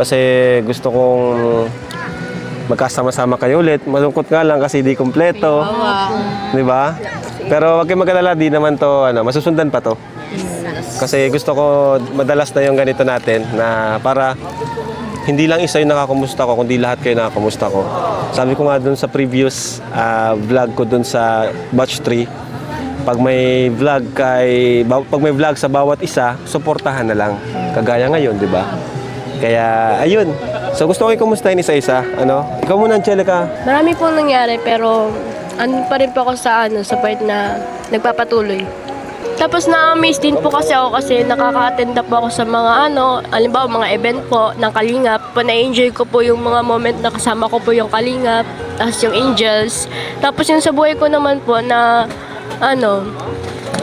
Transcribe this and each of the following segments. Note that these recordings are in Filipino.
Kasi gusto kong magkasama-sama kayo ulit. Malungkot nga lang kasi di kumpleto. Di ba? Pero wag kayong mag-alala, di naman to, masusundan pa to. Kasi gusto ko madalas na yung ganito natin na para hindi lang isa yung nakakumusta ko, kundi lahat kayo nakakumusta ko. Sabi ko nga dun sa previous vlog ko dun sa batch 3, pag may vlog sa bawat isa, suportahan na lang. Kagaya ngayon, di ba? Kaya, ayun. So, gusto ko i-kumustahin isa-isa. Ikaw muna, Angelica. Marami pong nangyari pero pa rin po ako sa part na nagpapatuloy. Tapos na-amaze din po kasi ako kasi nakaka-attend po ako sa mga halimbawa mga event po ng Kalingap. Na-enjoy ko po yung mga moment na kasama ko po yung Kalingap, tapos yung Angels. Tapos yung sa buhay ko naman po na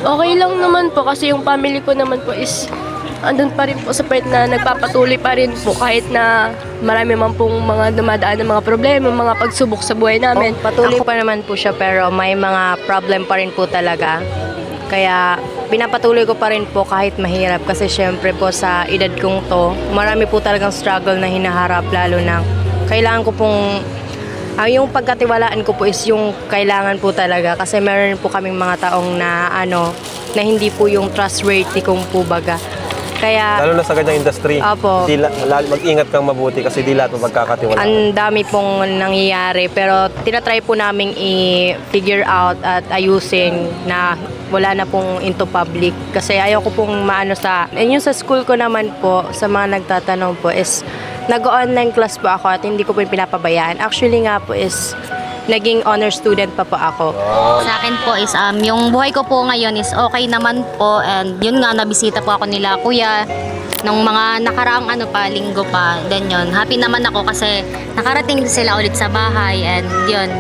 okay lang naman po kasi yung family ko naman po is andun pa rin po sa part na nagpapatuloy pa rin po kahit na marami man pong mga dumadaan ng mga problema, mga pagsubok sa buhay namin. Patuloy pa naman po siya pero may mga problem pa rin po talaga. Kaya pinapatuloy ko pa rin po kahit mahirap kasi syempre po sa edad kong to, marami po talagang struggle na hinaharap lalo na kailangan ko pong yung pagkatiwalaan ko po is yung kailangan po talaga kasi meron po kaming mga taong na na hindi po yung trustworthy kung po baga. Kaya Lalo na sa ganyang industry. Opo. Mag-ingat kang mabuti kasi di lahat magkakatiwala. ang dami pong nangyayari pero tinatry po naming i-figure out at ayusin na wala na pong into public kasi ayaw ko pong yung sa school ko naman po sa mga nagtatanong po is nag-online class po ako at hindi ko po pinapabayaan. Actually nga po is naging honor student pa po ako. Sa akin po is yung buhay ko po ngayon is okay naman po and yun nga nabisita po ako nila kuya nung mga nakaraang linggo pa. Then yun, happy naman ako kasi nakarating sila ulit sa bahay and yun,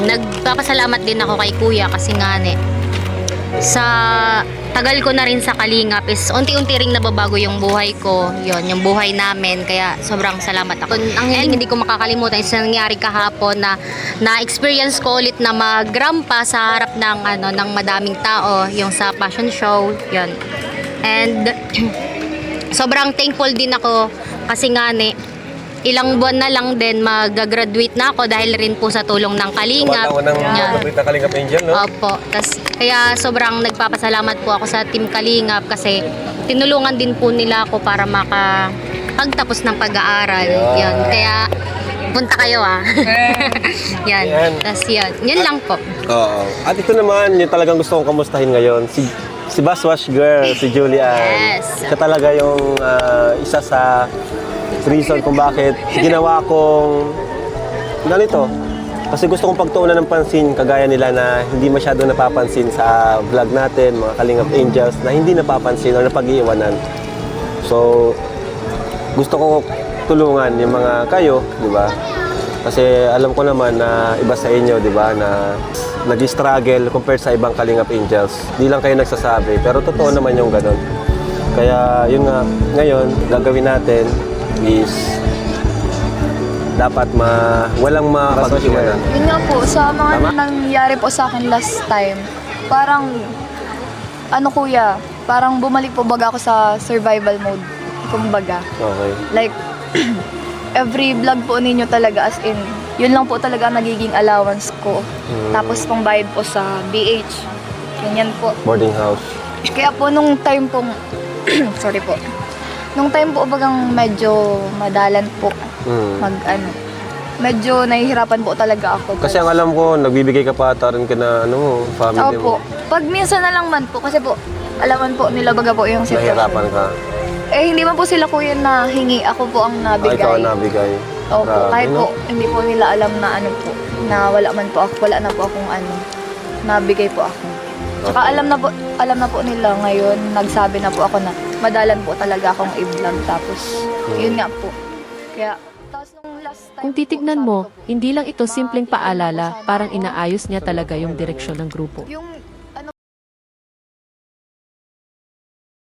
nagpapasalamat din ako kay kuya kasi nga sa tagal ko na rin sa Kalingap is unti-unti ring nababago yung buhay ko, yun, yung buhay namin, kaya sobrang salamat ako. Ang hindi ko makakalimutan is nangyari kahapon na na-experience ko ulit na magrampa sa harap ng madaming tao, yung sa fashion show, yun. And sobrang thankful din ako kasi nga ilang buwan na lang din mag-graduate na ako dahil rin po sa tulong ng Kalingap. Tumatawan ng graduate na Kalingap Angel, no? Opo. Kaya sobrang nagpapasalamat po ako sa Team Kalingap kasi tinulungan din po nila ako para makapagtapos ng pag-aaral. Yan. Kaya punta kayo Yan. Yan. Tas yan lang po. Oo. At ito naman, yung talagang gusto kong kamustahin ngayon, si Baswash Girl, si Julian. Yes. Siya talaga yung isa sa reason kung bakit ginawa kong ganito. Kasi gusto kong pagtuunan ng pansin, kagaya nila na hindi masyado napapansin sa vlog natin, mga Kalingap Angels, na hindi napapansin o napag-iiwanan. So, gusto ko tulungan yung mga kayo, di ba? Kasi alam ko naman na iba sa inyo, di ba, na nag-struggle compared sa ibang Kalingap Angels. Di lang kayo nagsasabi, pero totoo naman yung ganun. Kaya yun nga, ngayon, gagawin natin is dapat walang mapag-iwanan. Yun nga po, sa mga nangyari po sa akin last time, parang, kuya, parang bumalik po baga ako sa survival mode, kumbaga. Okay. Like, every vlog po ninyo talaga, as in, yun lang po talaga nagiging allowance ko. Tapos pang bayad po sa BH. Ganyan po. Boarding house. Kaya po nung time pong, sorry po, nung time po bagang medyo madalan po, medyo nahihirapan po talaga ako. Kasi ang alam ko, nagbibigay ka pa ata rin ka na family Opo. mo. Pag minsan na lang man po, kasi po, alaman po nila baga po yung sitwasyon. Nahihirapan ka. Hindi man po sila kuya na hingi, ako po ang nabigay. Ikaw ang nabigay. Opo, Grabe, kahit no? po, hindi po nila alam na po, na wala na po akong nabigay po ako. Tsaka alam na po nila ngayon, nagsabi na po ako na madalan po talaga akong i-vlog. Tapos, yun nga po. Kaya, tapos nung last time Kung titignan mo, hindi lang ito simpleng paalala, parang inaayos niya talaga yung direksyon ng grupo. Yung